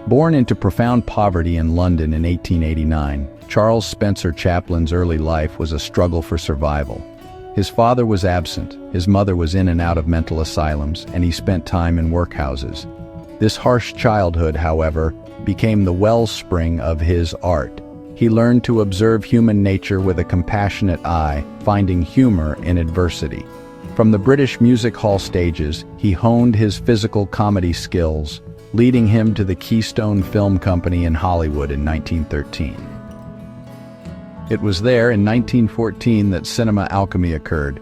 Born into profound poverty in London in 1889, Charles Spencer Chaplin's early life was a struggle for survival. His father was absent, his mother was in and out of mental asylums, and he spent time in workhouses. This harsh childhood, however, became the wellspring of his art. He learned to observe human nature with a compassionate eye, finding humor in adversity. From the British music hall stages, he honed his physical comedy skills, leading him to the Keystone Film Company in Hollywood in 1913. It was there in 1914 that cinema alchemy occurred.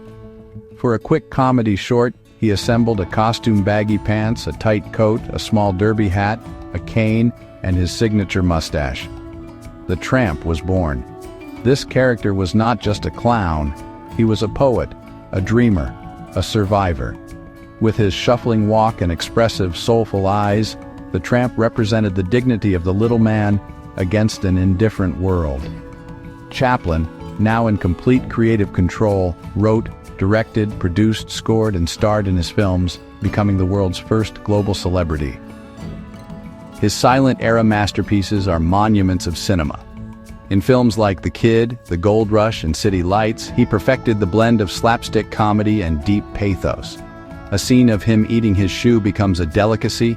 For a quick comedy short, he assembled a costume baggy pants, a tight coat, a small derby hat, a cane, and his signature mustache. The Tramp was born. This character was not just a clown, he was a poet, a dreamer, a survivor. With his shuffling walk and expressive, soulful eyes, the Tramp represented the dignity of the little man against an indifferent world. Chaplin, now in complete creative control, wrote, directed, produced, scored, and starred in his films, becoming the world's first global celebrity. His silent-era masterpieces are monuments of cinema. In films like The Kid, The Gold Rush, and City Lights, he perfected the blend of slapstick comedy and deep pathos. A scene of him eating his shoe becomes a delicacy.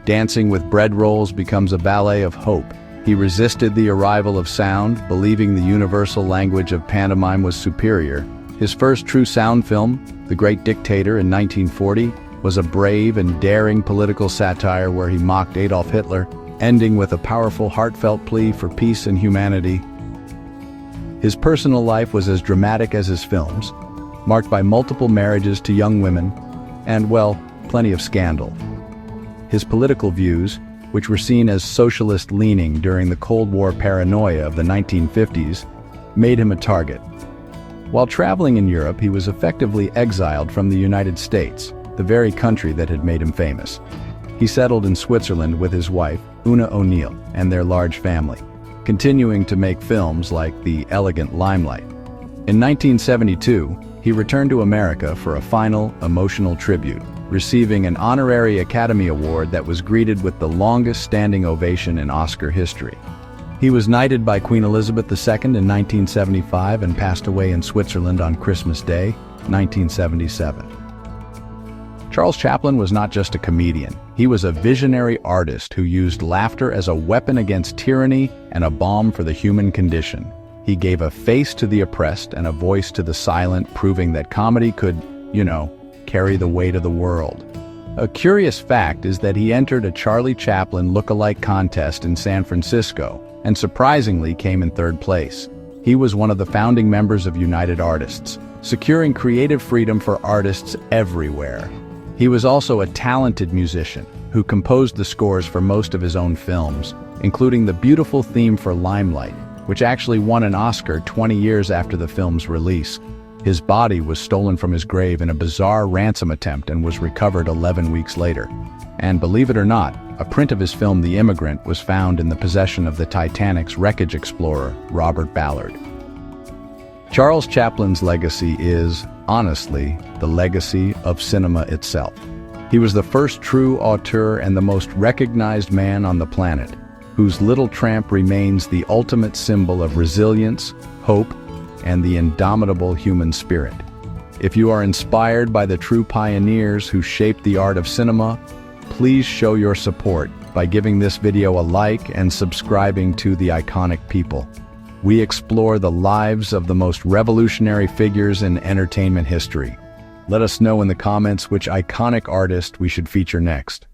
Dancing with bread rolls becomes a ballet of hope. He resisted the arrival of sound, believing the universal language of pantomime was superior. His first true sound film, The Great Dictator in 1940, was a brave and daring political satire where he mocked Adolf Hitler, ending with a powerful, heartfelt plea for peace and humanity. His personal life was as dramatic as his films, marked by multiple marriages to young women, and, well, plenty of scandal. His political views, which were seen as socialist-leaning during the Cold War paranoia of the 1950s, made him a target. While traveling in Europe, he was effectively exiled from the United States, the very country that had made him famous. He settled in Switzerland with his wife, Una O'Neill, and their large family, continuing to make films like The Elegant Limelight. In 1972, he returned to America for a final, emotional tribute, receiving an honorary Academy Award that was greeted with the longest standing ovation in Oscar history. He was knighted by Queen Elizabeth II in 1975 and passed away in Switzerland on Christmas Day, 1977. Charles Chaplin was not just a comedian. He was a visionary artist who used laughter as a weapon against tyranny and a balm for the human condition. He gave a face to the oppressed and a voice to the silent, proving that comedy could, carry the weight of the world. A curious fact is that he entered a Charlie Chaplin look-alike contest in San Francisco and surprisingly came in third place. He was one of the founding members of United Artists, securing creative freedom for artists everywhere. He was also a talented musician who composed the scores for most of his own films, including the beautiful theme for Limelight, which actually won an Oscar 20 years after the film's release. His body was stolen from his grave in a bizarre ransom attempt and was recovered 11 weeks later. And believe it or not, a print of his film The Immigrant was found in the possession of the Titanic's wreckage explorer, Robert Ballard. Charles Chaplin's legacy is, honestly, the legacy of cinema itself. He was the first true auteur and the most recognized man on the planet, whose Little Tramp remains the ultimate symbol of resilience, hope, and the indomitable human spirit. If you are inspired by the true pioneers who shaped the art of cinema, please show your support by giving this video a like and subscribing to The Iconic People. We explore the lives of the most revolutionary figures in entertainment history. Let us know in the comments which iconic artist we should feature next.